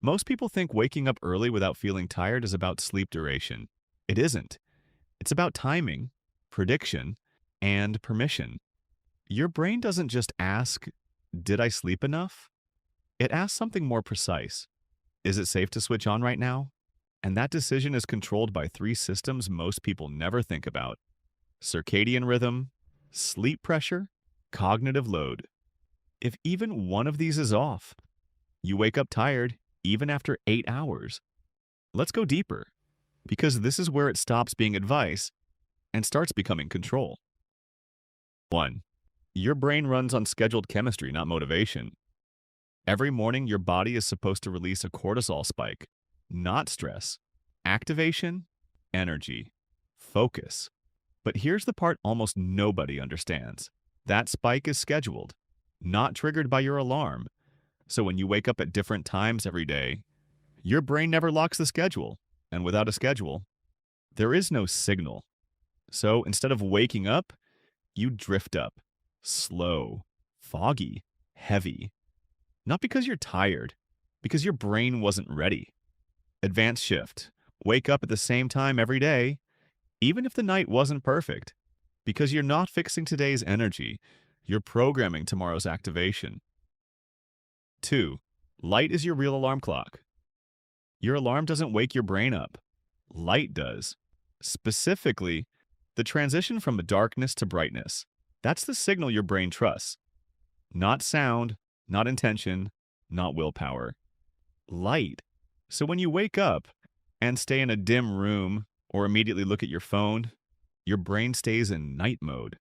Most people think waking up early without feeling tired is about sleep duration. It isn't. It's about timing, prediction, and permission. Your brain doesn't just ask, did I sleep enough? It asks something more precise. Is it safe to switch on right now? And that decision is controlled by three systems most people never think about: circadian rhythm, sleep pressure, cognitive load. If even one of these is off, you wake up tired even after 8 hours. Let's go deeper, because this is where it stops being advice and starts becoming control. 1. Your brain runs on scheduled chemistry, not motivation. Every morning, your body is supposed to release a cortisol spike, not stress. Activation, energy, focus. But here's the part almost nobody understands. That spike is scheduled, not triggered by your alarm. So when you wake up at different times every day, your brain never locks the schedule. And without a schedule, there is no signal. So instead of waking up, you drift up, slow, foggy, heavy. Not because you're tired, because your brain wasn't ready. Advanced shift. Wake up at the same time every day, even if the night wasn't perfect, because you're not fixing today's energy, you're programming tomorrow's activation. 2. Light is your real alarm clock. Your alarm doesn't wake your brain up. Light does. Specifically, the transition from darkness to brightness. That's the signal your brain trusts. Not sound, not intention, not willpower. Light. So when you wake up and stay in a dim room or immediately look at your phone, your brain stays in night mode.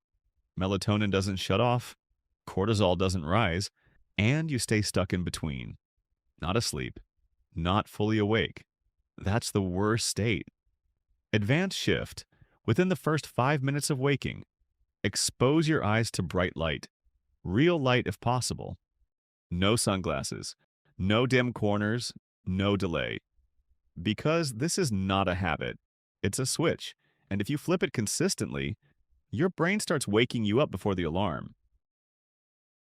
Melatonin doesn't shut off, cortisol doesn't rise, and you stay stuck in between. Not asleep, not fully awake. That's the worst state. Advanced shift. Within the first 5 minutes of waking, expose your eyes to bright light. Real light if possible. No sunglasses, no dim corners, no delay. Because this is not a habit. It's a switch. And if you flip it consistently, your brain starts waking you up before the alarm.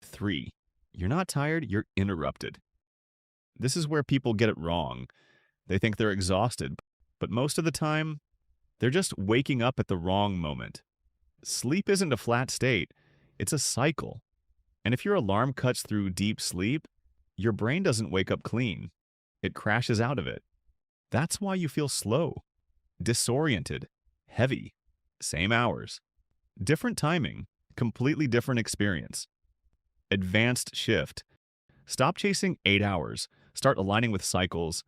3. You're not tired, you're interrupted. This is where people get it wrong. They think they're exhausted, but most of the time, they're just waking up at the wrong moment. Sleep isn't a flat state, it's a cycle. And if your alarm cuts through deep sleep, your brain doesn't wake up clean. It crashes out of it. That's why you feel slow, disoriented, heavy. Same hours. Different timing, completely different experience. Advanced shift. Stop chasing 8 hours. Start aligning with cycles.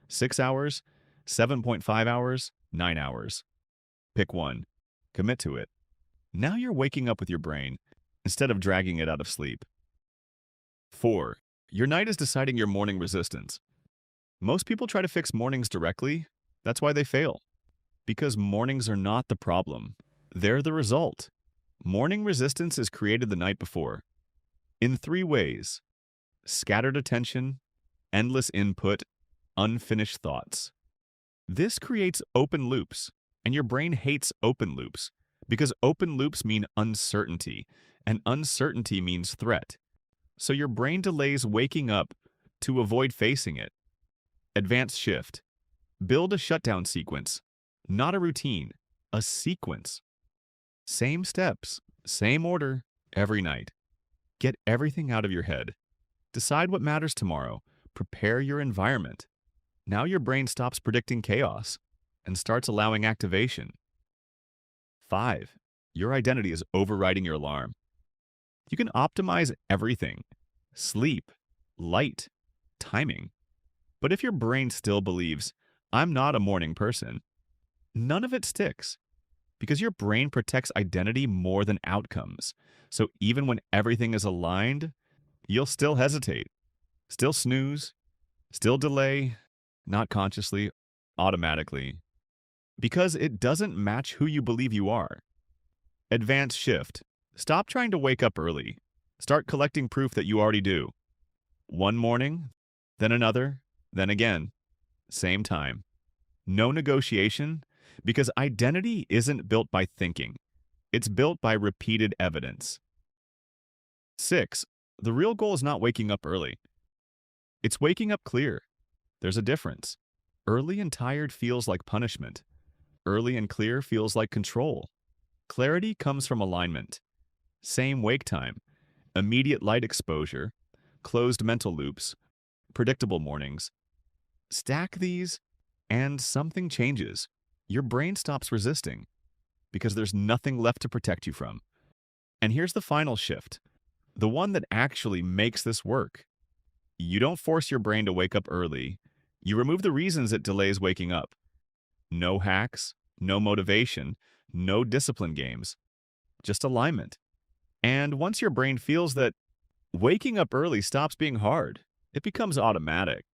6 hours, 7.5 hours, 9 hours. Pick one. Commit to it. Now you're waking up with your brain instead of dragging it out of sleep. 4. Your night is deciding your morning resistance. Most people try to fix mornings directly. That's why they fail. Because mornings are not the problem. They're the result. Morning resistance is created the night before. In 3 ways: scattered attention, endless input, unfinished thoughts. This creates open loops, and your brain hates open loops because open loops mean uncertainty, and uncertainty means threat. So your brain delays waking up to avoid facing it. Advanced shift. Build a shutdown sequence, not a routine, a sequence. Same steps, same order, every night. Get everything out of your head. Decide what matters tomorrow. Prepare your environment. Now your brain stops predicting chaos and starts allowing activation. 5. Your identity is overriding your alarm. You can optimize everything: sleep, light, timing. But if your brain still believes, I'm not a morning person, none of it sticks. Because your brain protects identity more than outcomes. So even when everything is aligned, you'll still hesitate, still snooze, still delay, not consciously, automatically. Because it doesn't match who you believe you are. Advanced shift. Stop trying to wake up early. Start collecting proof that you already do. One morning, then another, then again. Same time. No negotiation, because identity isn't built by thinking. It's built by repeated evidence. 6. The real goal is not waking up early. It's waking up clear. There's a difference. Early and tired feels like punishment. Early and clear feels like control. Clarity comes from alignment. Same wake time, immediate light exposure, closed mental loops, predictable mornings. Stack these, and something changes. Your brain stops resisting because there's nothing left to protect you from. And here's the final shift, the one that actually makes this work. You don't force your brain to wake up early. You remove the reasons it delays waking up. No hacks, no motivation, no discipline games, just alignment. And once your brain feels that waking up early stops being hard, it becomes automatic.